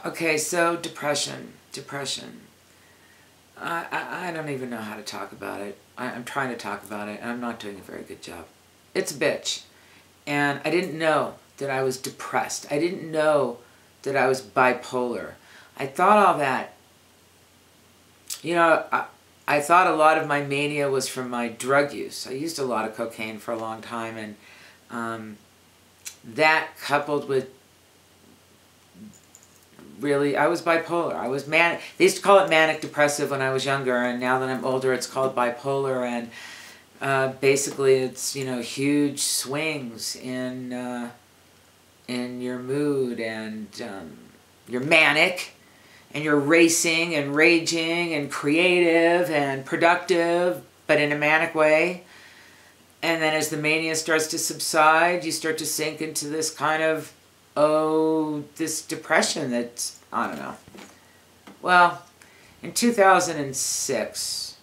Okay, so depression. I don't even know how to talk about it. I'm trying to talk about it, and I'm not doing a very good job. It's a bitch. And I didn't know that I was depressed. I didn't know that I was bipolar. I thought all that, I thought a lot of my mania was from my drug use. I used a lot of cocaine for a long time, and that coupled with really, I was bipolar. I was manic. They used to call it manic depressive when I was younger, and now that I'm older, it's called bipolar. And basically, it's huge swings in your mood, and you're manic, and you're racing and raging and creative and productive, but in a manic way. And then as the mania starts to subside, you start to sink into this kind of this depression that's, I don't know. Well, in 2006,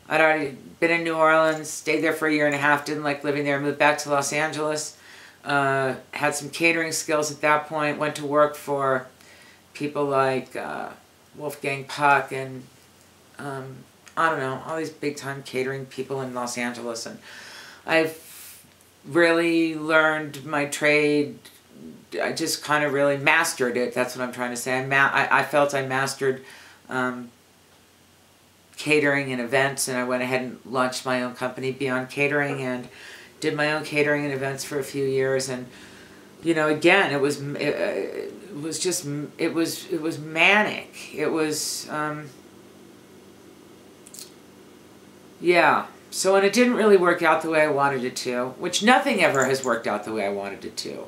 I'd already been in New Orleans, stayed there for a year and a half, didn't like living there, moved back to Los Angeles, had some catering skills at that point, went to work for people like Wolfgang Puck and, I don't know, all these big-time catering people in Los Angeles. And I've really learned my trade. I just kind of really mastered it. That's what I'm trying to say. I felt I mastered catering and events, and I went ahead and launched my own company, Beyond Catering, and did my own catering and events for a few years. And again, it was manic. It was yeah. So, and it didn't really work out the way I wanted it to, which nothing ever has worked out the way I wanted it to.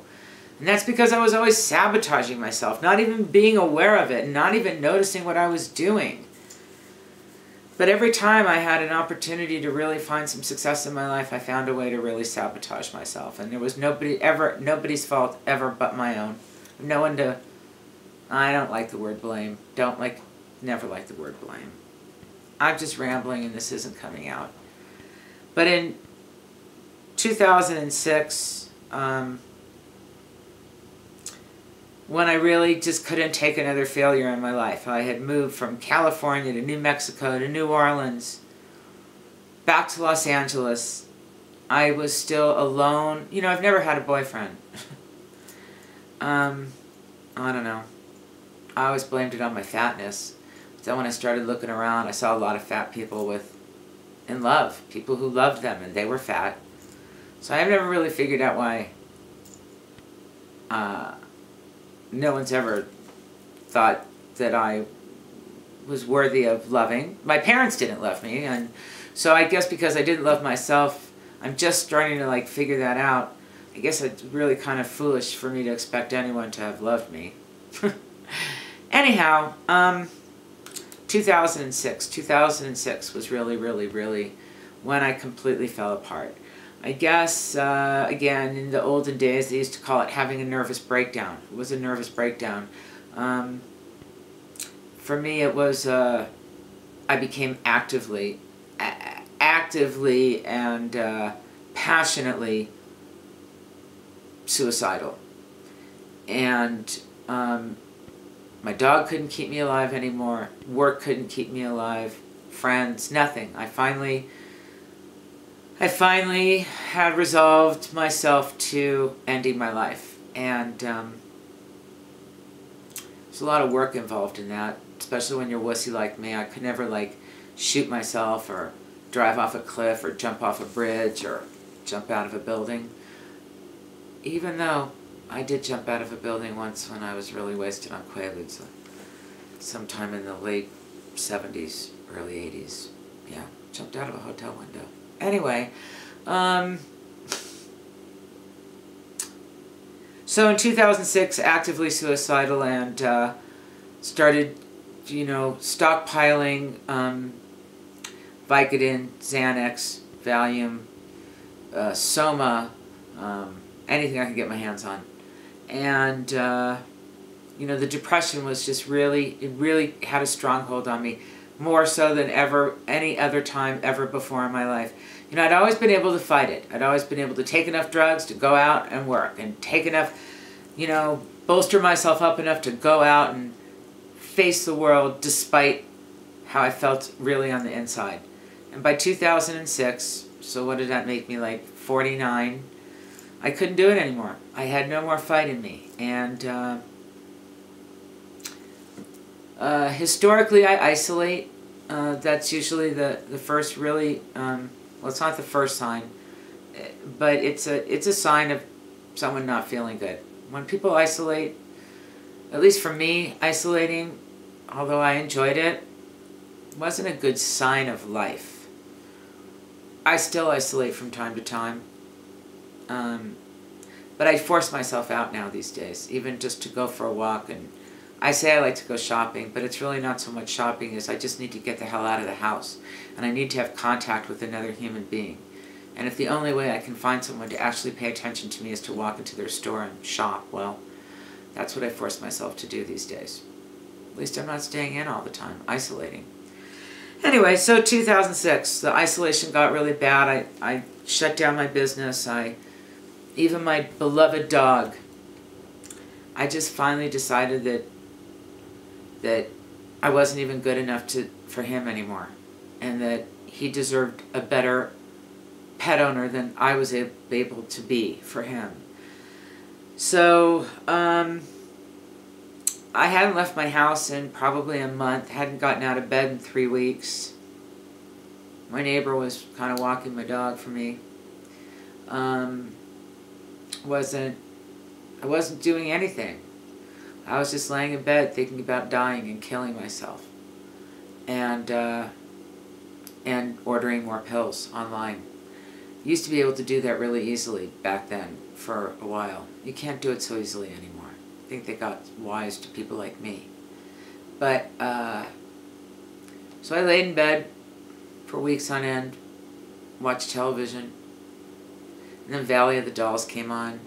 And that's because I was always sabotaging myself, not even being aware of it, and not even noticing what I was doing. But every time I had an opportunity to really find some success in my life, I found a way to really sabotage myself. And there was nobody's fault ever but my own. No one to, I don't like the word blame. Never like the word blame. I'm just rambling and this isn't coming out. But in 2006, when I really just couldn't take another failure in my life. I had moved from California to New Mexico to New Orleans, back to Los Angeles. I was still alone. I've never had a boyfriend. I don't know. I always blamed it on my fatness. But then when I started looking around, I saw a lot of fat people in love. People who loved them, and they were fat. So I've never really figured out why no one's ever thought that I was worthy of loving. My parents didn't love me, and so I guess because I didn't love myself, I'm just starting to figure that out. I guess it's really kind of foolish for me to expect anyone to have loved me. Anyhow, 2006 was really when I completely fell apart. I guess, again, in the olden days, they used to call it having a nervous breakdown. It was a nervous breakdown. For me, it was, I became actively and passionately suicidal. And my dog couldn't keep me alive anymore. Work couldn't keep me alive. Friends, nothing. I finally had resolved myself to ending my life, and there's a lot of work involved in that, especially when you're wussy like me. I could never shoot myself or drive off a cliff or jump off a bridge or jump out of a building, even though I did jump out of a building once when I was really wasted on Quaaludes, sometime in the late 70s, early 80s. Yeah, jumped out of a hotel window. Anyway, so in 2006, actively suicidal, and started, stockpiling Vicodin, Xanax, Valium, Soma, anything I could get my hands on. And, the depression was just it really had a stronghold on me. more so than ever, any other time ever before in my life. You know, I'd always been able to fight it. I'd always been able to take enough drugs to go out and work, and take enough, you know, bolster myself up enough to go out and face the world despite how I felt really on the inside. And by 2006, so what did that make me, like 49? I couldn't do it anymore. I had no more fight in me. And historically, I isolate. That's usually the first really, well, it's not the first sign, but it's a sign of someone not feeling good. When people isolate, at least for me, isolating, although I enjoyed it, wasn't a good sign of life. I still isolate from time to time. But I force myself out now these days, even just to go for a walk. And I say I like to go shopping, but it's really not so much shopping as I just need to get the hell out of the house. And I need to have contact with another human being. And if the only way I can find someone to actually pay attention to me is to walk into their store and shop, well, that's what I force myself to do these days. At least I'm not staying in all the time, isolating. Anyway, so 2006, the isolation got really bad. I shut down my business. Even my beloved dog, I just finally decided that I wasn't even good enough for him anymore, and that he deserved a better pet owner than I was able to be for him. So I hadn't left my house in probably a month, hadn't gotten out of bed in 3 weeks. My neighbor was kind of walking my dog for me. I wasn't doing anything. I was just laying in bed thinking about dying and killing myself. And ordering more pills online. Used to be able to do that really easily back then for a while. You can't do it so easily anymore. I think they got wise to people like me. But, so I laid in bed for weeks on end, watched television, and then Valley of the Dolls came on.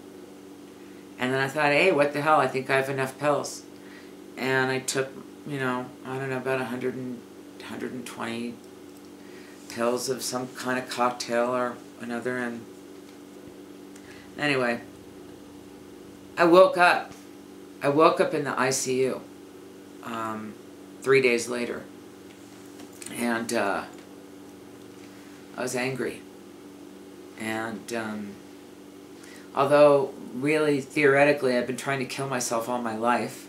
And then I thought, hey, what the hell, I think I have enough pills. And I took, you know, I don't know, about 120 pills of some kind of cocktail or another, and anyway, I woke up. I woke up in the ICU 3 days later, and I was angry. And although really theoretically I've been trying to kill myself all my life,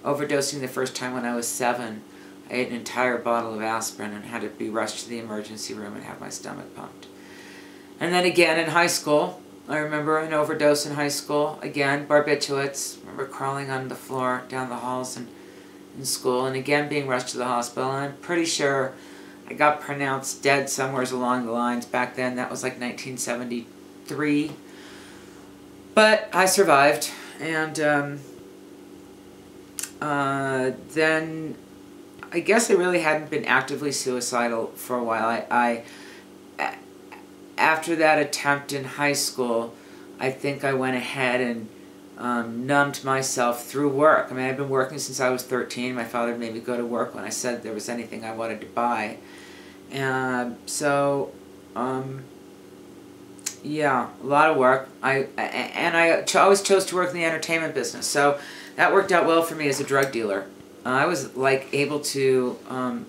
overdosing the first time when I was 7, I ate an entire bottle of aspirin and had to be rushed to the emergency room and have my stomach pumped. And then again in high school, I remember an overdose in high school. Again, barbiturates. I remember crawling on the floor down the halls in school, and again being rushed to the hospital. And I'm pretty sure I got pronounced dead somewhere along the lines. Back then, that was like 1973. But I survived. And then I guess I really hadn't been actively suicidal for a while. After that attempt in high school, I think I went ahead and numbed myself through work. I mean, I've been working since I was 13. My father made me go to work when I said there was anything I wanted to buy. Yeah, a lot of work. I always chose to work in the entertainment business, so that worked out well for me as a drug dealer. I was like able to,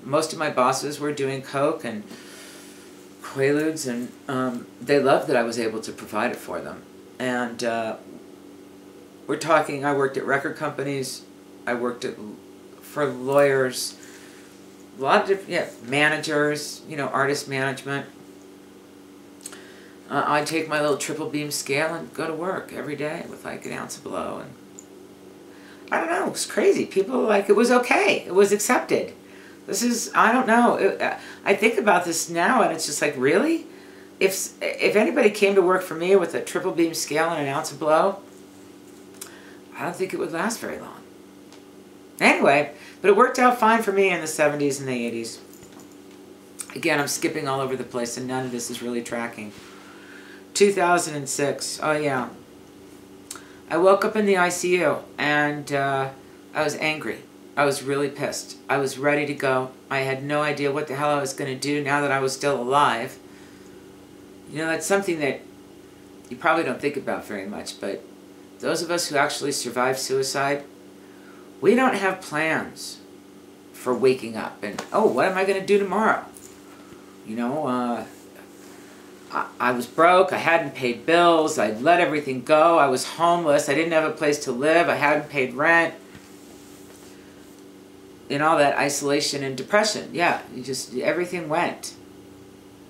most of my bosses were doing coke and Quaaludes, and they loved that I was able to provide it for them. And we're talking, I worked at record companies, I worked for lawyers, a lot of different, yeah, managers, you know, artist management. I'd take my little triple beam scale and go to work every day with like an ounce of blow, and I don't know, it was crazy. People like, it was okay, it was accepted. This is, I don't know, I think about this now and it's just like, really? If anybody came to work for me with a triple beam scale and an ounce of blow, I don't think it would last very long. Anyway, but it worked out fine for me in the 70s and the 80s. Again, I'm skipping all over the place and none of this is really tracking. 2006, oh yeah. I woke up in the ICU and I was angry. I was really pissed. I was ready to go. I had no idea what the hell I was going to do now that I was still alive. You know, that's something that you probably don't think about very much, but those of us who actually survive suicide, we don't have plans for waking up and, oh, what am I going to do tomorrow? You know, I was broke, I hadn't paid bills, I'd let everything go, I was homeless, I didn't have a place to live, I hadn't paid rent. In all that isolation and depression, yeah, everything went.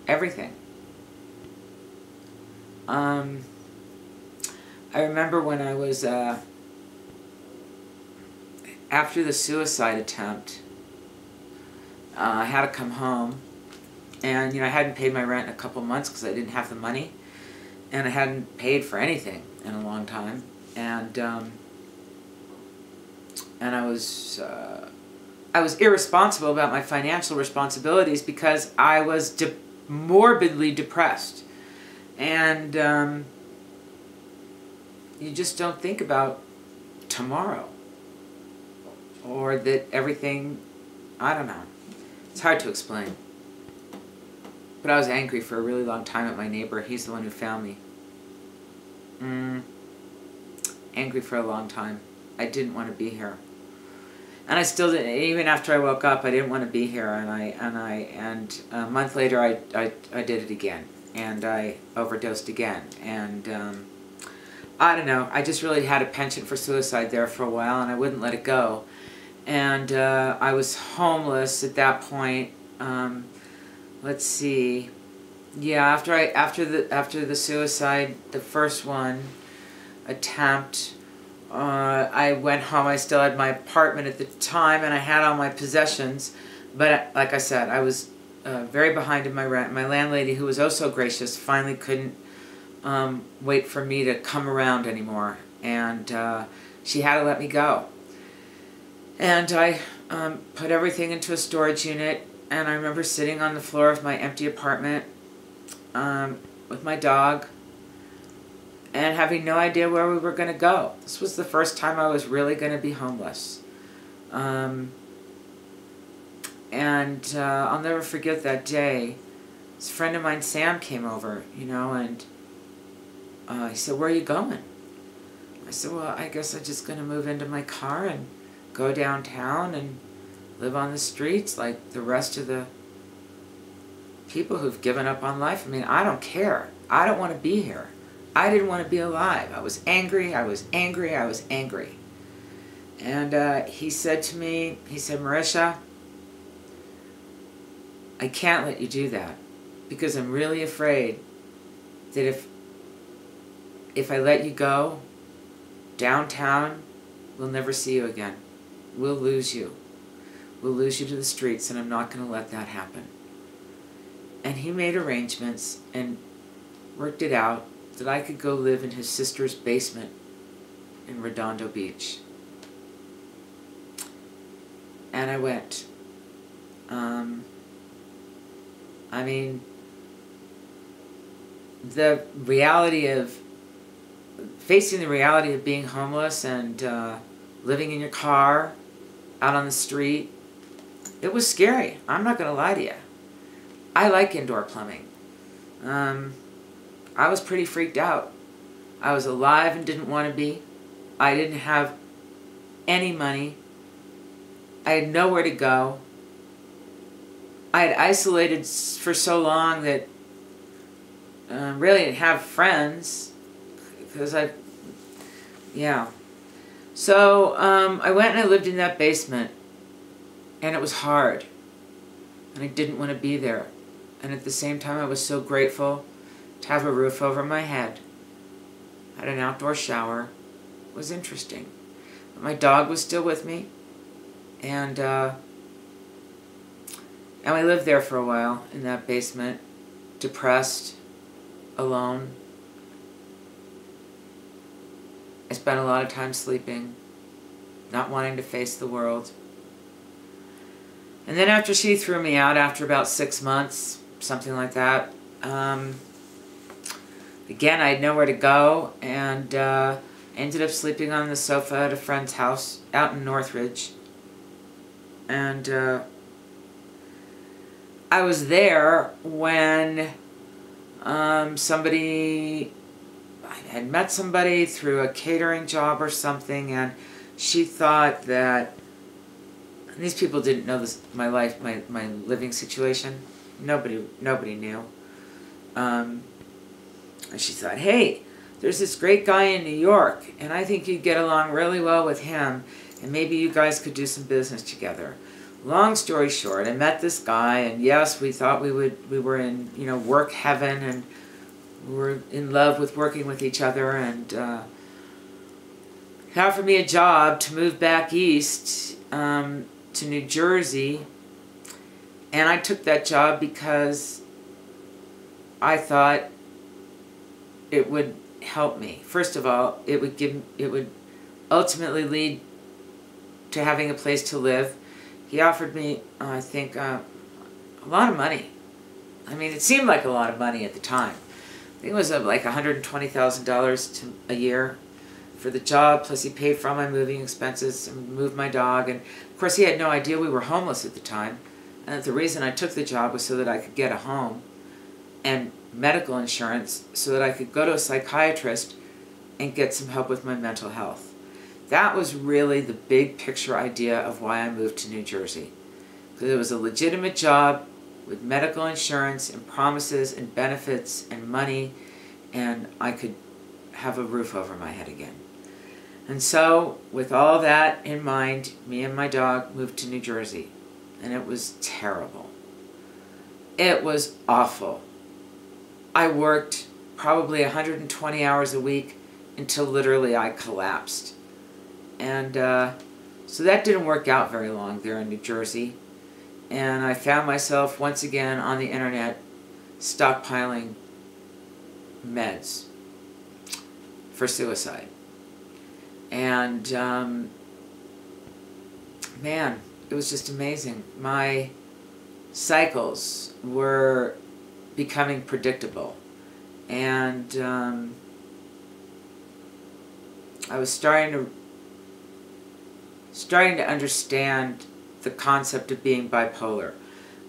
Everything. I remember when I was, after the suicide attempt, I had to come home. And, you know, I hadn't paid my rent in a couple months because I didn't have the money. And I hadn't paid for anything in a long time. And I was irresponsible about my financial responsibilities because I was morbidly depressed. And you just don't think about tomorrow. Or that everything, I don't know. It's hard to explain. But I was angry for a really long time at my neighbor. He's the one who found me. Angry for a long time. I didn't want to be here. And I still didn't, even after I woke up, I didn't want to be here. And a month later, I did it again. And I overdosed again. And I don't know. I just really had a penchant for suicide there for a while, and I wouldn't let it go. And I was homeless at that point. Let's see. Yeah, after the suicide, the first one attempt, I went home. I still had my apartment at the time, and I had all my possessions. But like I said, I was very behind in my rent. My landlady, who was oh so gracious, finally couldn't wait for me to come around anymore, and she had to let me go. And I put everything into a storage unit. And I remember sitting on the floor of my empty apartment with my dog and having no idea where we were going to go. This was the first time I was really going to be homeless. And I'll never forget that day. This friend of mine, Sam, came over, you know, and he said, "Where are you going?" I said, "Well, I guess I'm just going to move into my car and go downtown and live on the streets like the rest of the people who've given up on life. I mean, I don't care. I don't want to be here. I didn't want to be alive. I was angry, I was angry, I was angry." And he said to me, he said, "Marisha, I can't let you do that because I'm really afraid that if I let you go, downtown, we'll never see you again. We'll lose you. We'll lose you to the streets, and I'm not going to let that happen." And he made arrangements and worked it out that I could go live in his sister's basement in Redondo Beach. And I went. I mean, facing the reality of being homeless and living in your car, out on the street, it was scary. I'm not going to lie to you. I like indoor plumbing. I was pretty freaked out. I was alive and didn't want to be. I didn't have any money. I had nowhere to go. I had isolated for so long that really didn't have friends because yeah. So I went and I lived in that basement, and it was hard, and I didn't want to be there. And at the same time, I was so grateful to have a roof over my head. I had an outdoor shower. It was interesting. But my dog was still with me, and we lived there for a while in that basement, depressed, alone. I spent a lot of time sleeping, not wanting to face the world. And then after she threw me out, after about 6 months, something like that, again, I had nowhere to go, and ended up sleeping on the sofa at a friend's house out in Northridge. And I was there when somebody, I had met somebody through a catering job or something, and she thought that, and these people didn't know this, my life, my living situation. Nobody knew. And she thought, hey, there's this great guy in New York, and I think you'd get along really well with him, and maybe you guys could do some business together. Long story short, I met this guy, and yes, we thought we were in, you know, work heaven, and we were in love with working with each other, and he offered me a job to move back east to New Jersey, and I took that job because I thought it would help me. First of all, it would ultimately lead to having a place to live. He offered me, I think, a lot of money. I mean, it seemed like a lot of money at the time. I think it was like $120,000 a year for the job, plus he paid for all my moving expenses and moved my dog. And of course, he had no idea we were homeless at the time. And that the reason I took the job was so that I could get a home and medical insurance so that I could go to a psychiatrist and get some help with my mental health. That was really the big picture idea of why I moved to New Jersey. Because it was a legitimate job with medical insurance and promises and benefits and money, and I could have a roof over my head again. And so, with all that in mind, me and my dog moved to New Jersey. And it was terrible. It was awful. I worked probably 120 hours a week until literally I collapsed. And so that didn't work out very long there in New Jersey. And I found myself once again on the internet stockpiling meds for suicide. And man, it was just amazing. My cycles were becoming predictable. And I was starting to understand the concept of being bipolar.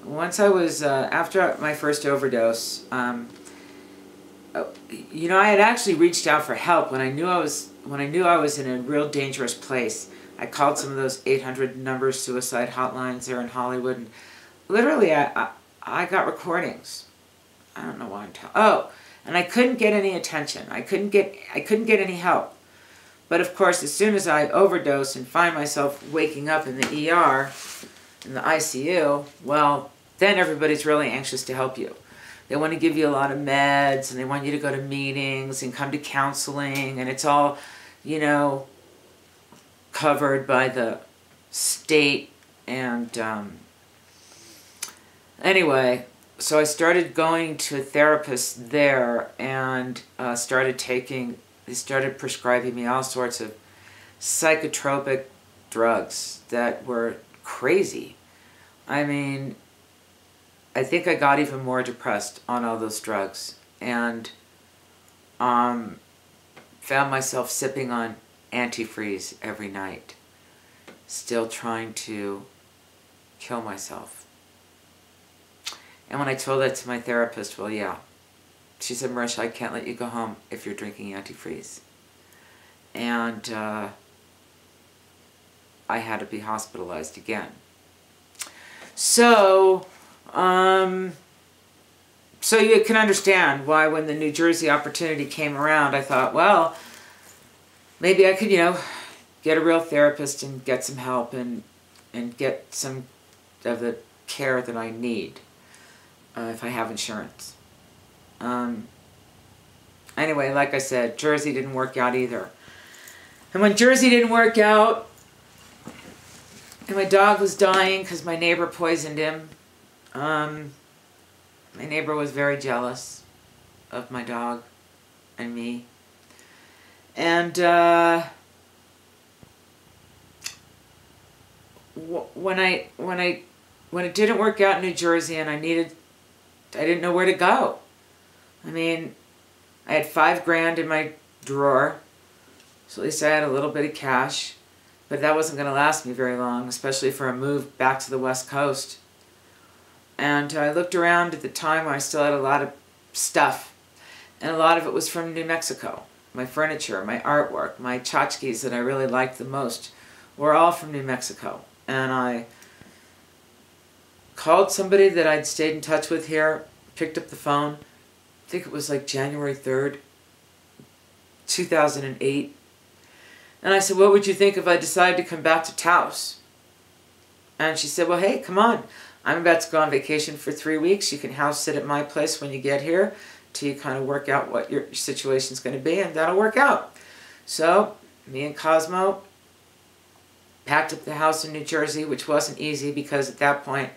Once I was, after my first overdose, you know, I had actually reached out for help when I knew I was in a real dangerous place. I called some of those 800 number suicide hotlines there in Hollywood, and literally I got recordings. I don't know why I'm telling. Oh, and I couldn't get any attention. I couldn't get any help. But of course, as soon as I overdose and find myself waking up in the ER, in the ICU, well, then everybody's really anxious to help you. They want to give you a lot of meds, and they want you to go to meetings and come to counseling, and it's all, you know, covered by the state. And anyway, so I started going to a therapist there, and they started prescribing me all sorts of psychotropic drugs that were crazy. I mean, I think I got even more depressed on all those drugs, and found myself sipping on antifreeze every night, still trying to kill myself. And when I told that to my therapist, well, yeah, she said, Marisha, I can't let you go home if you're drinking antifreeze. And I had to be hospitalized again. So you can understand why when the New Jersey opportunity came around, I thought, well, maybe I could, you know, get a real therapist and get some help and get some of the care that I need if I have insurance. Anyway, like I said, Jersey didn't work out either. And when Jersey didn't work out, and my dog was dying because my neighbor poisoned him, my neighbor was very jealous of my dog and me. And when it didn't work out in New Jersey and I didn't know where to go. I mean, I had $5 grand in my drawer, so at least I had a little bit of cash. But that wasn't going to last me very long, especially for a move back to the West Coast. And I looked around at the time when I still had a lot of stuff. And a lot of it was from New Mexico. My furniture, my artwork, my tchotchkes that I really liked the most were all from New Mexico. And I called somebody that I'd stayed in touch with here, picked up the phone. I think it was like January 3rd, 2008. And I said, what would you think if I decided to come back to Taos? And she said, well, hey, come on. I'm about to go on vacation for 3 weeks. You can house sit at my place when you get here till you kind of work out what your situation's going to be, and that'll work out. So me and Cosmo packed up the house in New Jersey, which wasn't easy because at that point,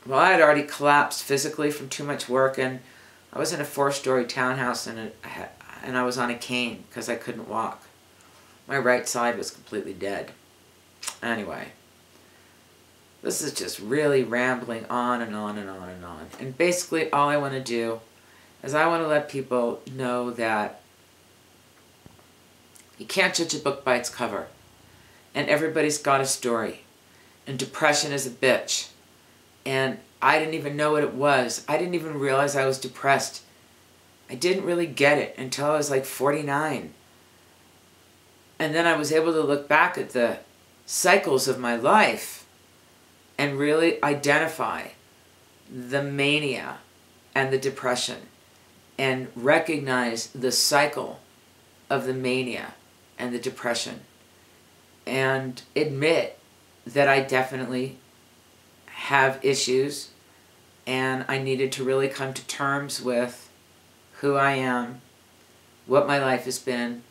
well, I had already collapsed physically from too much work, and I was in a 4-story townhouse, and I was on a cane because I couldn't walk. My right side was completely dead. Anyway, this is just really rambling on and on and on and on. And basically all I want to do is I want to let people know that you can't judge a book by its cover. And everybody's got a story. And depression is a bitch. And I didn't even know what it was. I didn't even realize I was depressed. I didn't really get it until I was like 49. And then I was able to look back at the cycles of my life and really identify the mania and the depression and recognize the cycle of the mania and the depression and admit that I definitely have issues and I needed to really come to terms with who I am, what my life has been,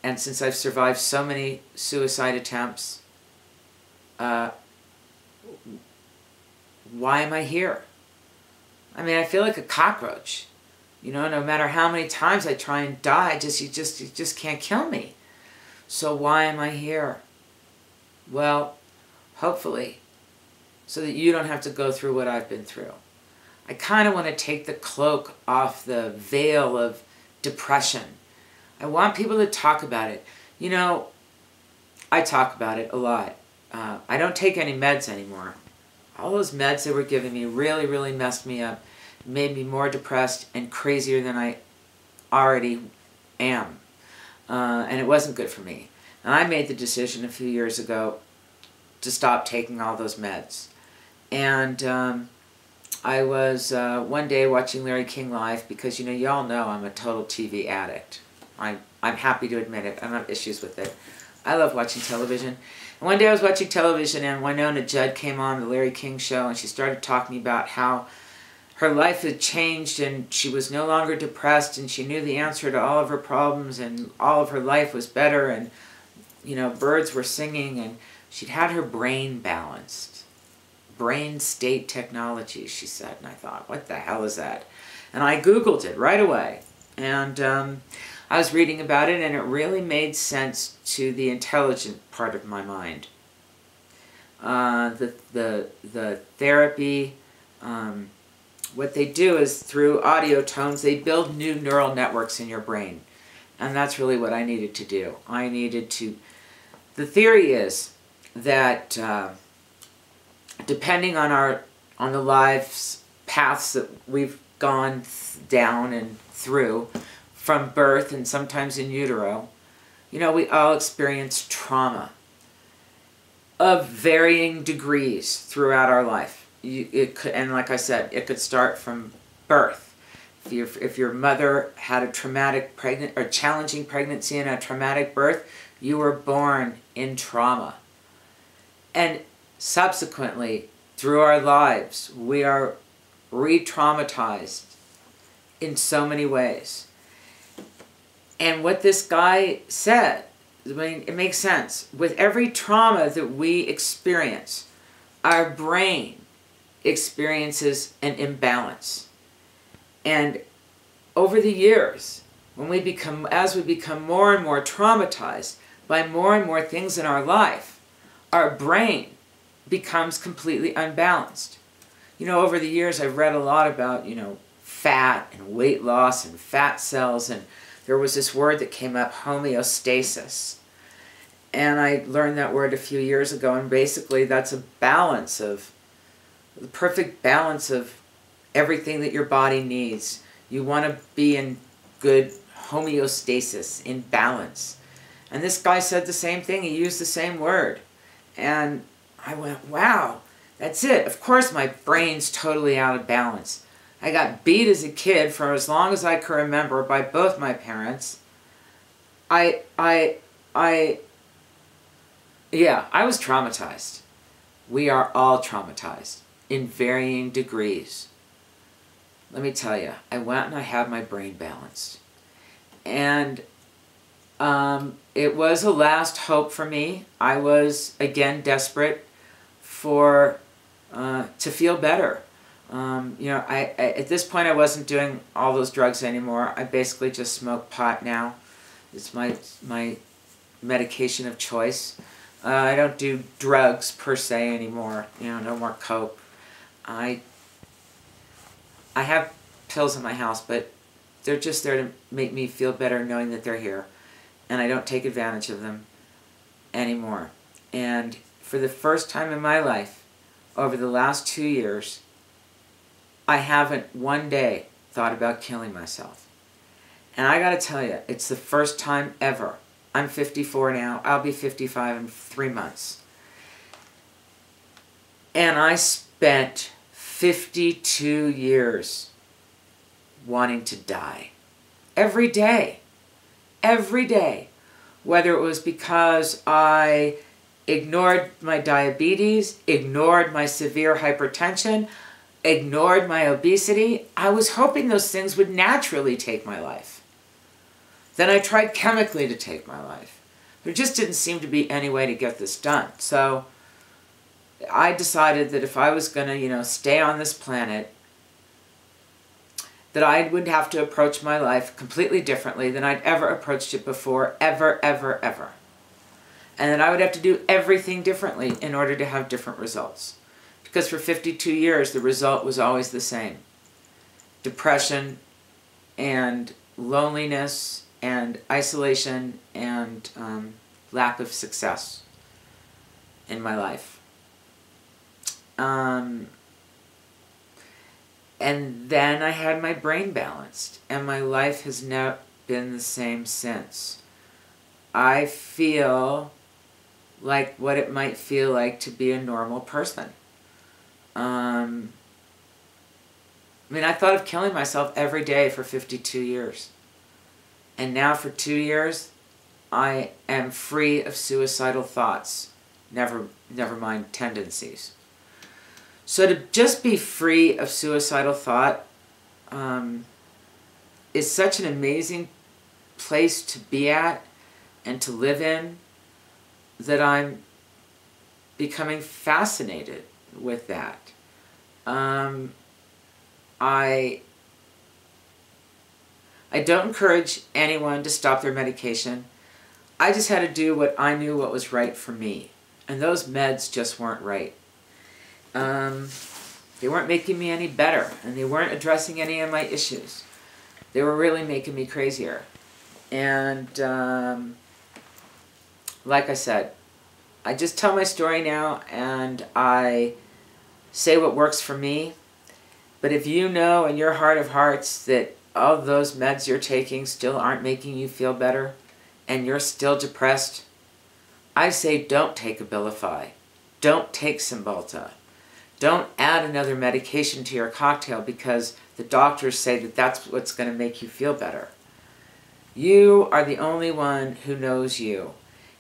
and since I've survived so many suicide attempts, why am I here? I mean, I feel like a cockroach. You know, no matter how many times I try and die, you just can't kill me. So why am I here? Well, hopefully, so that you don't have to go through what I've been through. I kind of want to take the cloak off the veil of depression. I want people to talk about it. You know, I talk about it a lot. I don't take any meds anymore. All those meds they were giving me really, really messed me up. Made me more depressed and crazier than I already am. And it wasn't good for me. And I made the decision a few years ago to stop taking all those meds. And I was one day watching Larry King Live because, you know, y'all know I'm a total TV addict. I'm happy to admit it. I don't have issues with it. I love watching television. And one day I was watching television and Winona Judd came on the Larry King show and she started talking about how her life had changed and she was no longer depressed and she knew the answer to all of her problems and all of her life was better and, you know, birds were singing and she'd had her brain balanced. Brain state technology, she said. And I thought, what the hell is that? And I Googled it right away. And I was reading about it and it really made sense to the intelligent part of my mind. The therapy, what they do is through audio tones, they build new neural networks in your brain. And that's really what I needed to do. I needed to... The theory is that depending on the lives paths that we've gone down and through, from birth and sometimes in utero, you know, we all experience trauma of varying degrees throughout our life. And like I said, it could start from birth. If your mother had a traumatic challenging pregnancy and a traumatic birth, you were born in trauma. And subsequently, through our lives, we are re-traumatized in so many ways. And what this guy said, I mean, it makes sense. With every trauma that we experience, our brain experiences an imbalance. And over the years, as we become more and more traumatized by more and more things in our life, our brain becomes completely unbalanced. You know, over the years I've read a lot about, you know, fat and weight loss and fat cells, and there was this word that came up, homeostasis. And I learned that word a few years ago, and basically that's a balance of, the perfect balance of everything that your body needs. You want to be in good homeostasis, in balance. And this guy said the same thing, he used the same word. And I went, wow, that's it. Of course my brain's totally out of balance. I got beat as a kid for as long as I can remember by both my parents. Yeah, I was traumatized. We are all traumatized in varying degrees. Let me tell you, I went and I had my brain balanced. And it was a last hope for me. I was, again, desperate to feel better. At this point I wasn't doing all those drugs anymore. I basically just smoke pot now. It's my medication of choice. I don't do drugs per se anymore. No more coke. I have pills in my house, but they're just there to make me feel better knowing that they're here. And I don't take advantage of them anymore. And for the first time in my life, over the last 2 years, I haven't one day thought about killing myself. And I gotta tell you, it's the first time ever. I'm 54 now. I'll be 55 in 3 months. And I spent 52 years wanting to die. Every day. Every day. Whether it was because I ignored my diabetes, ignored my severe hypertension, ignored my obesity, I was hoping those things would naturally take my life. Then I tried chemically to take my life. There just didn't seem to be any way to get this done. So I decided that if I was going to, stay on this planet, that I would have to approach my life completely differently than I'd ever approached it before, ever, ever, ever. And that I would have to do everything differently in order to have different results. Because for 52 years, the result was always the same. Depression and loneliness and isolation and lack of success in my life. And then I had my brain balanced, and my life has not been the same since. I feel like what it might feel like to be a normal person. I thought of killing myself every day for 52 years. And now for 2 years, I am free of suicidal thoughts, never mind tendencies. So to just be free of suicidal thought is such an amazing place to be at and to live in that I'm becoming fascinated with that. I don't encourage anyone to stop their medication. I just had to do what I knew what was right for me. And those meds just weren't right. They weren't making me any better, and they weren't addressing any of my issues. They were really making me crazier. And like I said, I just tell my story now, and I say what works for me. But if you know in your heart of hearts that all those meds you're taking still aren't making you feel better, and you're still depressed, I say don't take Abilify. Don't take Cymbalta. Don't add another medication to your cocktail because the doctors say that that's what's going to make you feel better. You are the only one who knows you.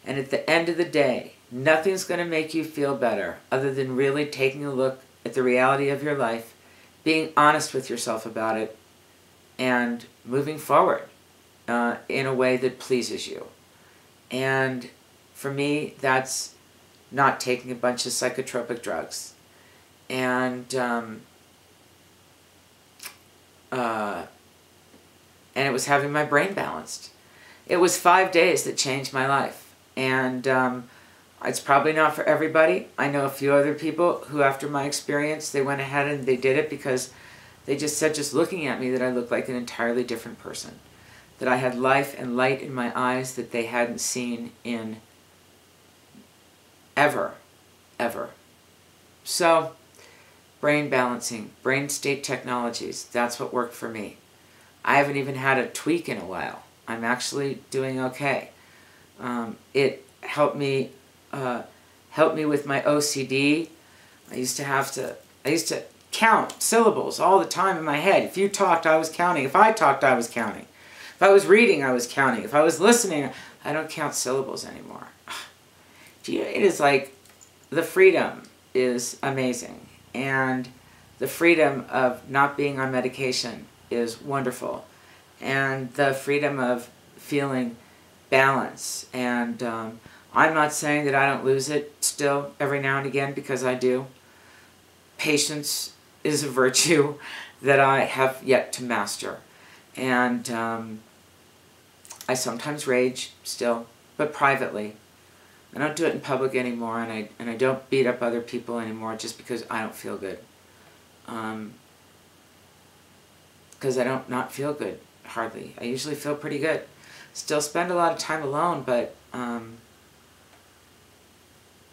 And at the end of the day, nothing's going to make you feel better other than really taking a look at the reality of your life, being honest with yourself about it, and moving forward in a way that pleases you. And for me, that's not taking a bunch of psychotropic drugs. And it was having my brain balanced. It was 5 days that changed my life. And it's probably not for everybody. I know a few other people who, after my experience, they went ahead and they did it because they just said, just looking at me, that I looked like an entirely different person. That I had life and light in my eyes that they hadn't seen in ever, ever. So, brain balancing, brain state technologies, that's what worked for me. I haven't even had a tweak in a while. I'm actually doing okay. It helped me with my OCD. I used to count syllables all the time in my head. If you talked, I was counting. If I talked, I was counting. If I was reading, I was counting. If I was listening, I don't count syllables anymore. It is like, the freedom is amazing. And the freedom of not being on medication is wonderful. And the freedom of feeling balance. And I'm not saying that I don't lose it still every now and again, because I do. Patience is a virtue that I have yet to master. And I sometimes rage still, but privately. I don't do it in public anymore, and I don't beat up other people anymore just because I don't feel good. Because I don't not feel good, hardly. I usually feel pretty good. Still spend a lot of time alone, but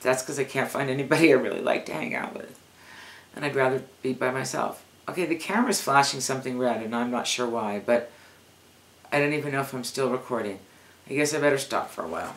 that's because I can't find anybody I really like to hang out with. And I'd rather be by myself. Okay, the camera's flashing something red, and I'm not sure why, but I don't even know if I'm still recording. I guess I better stop for a while.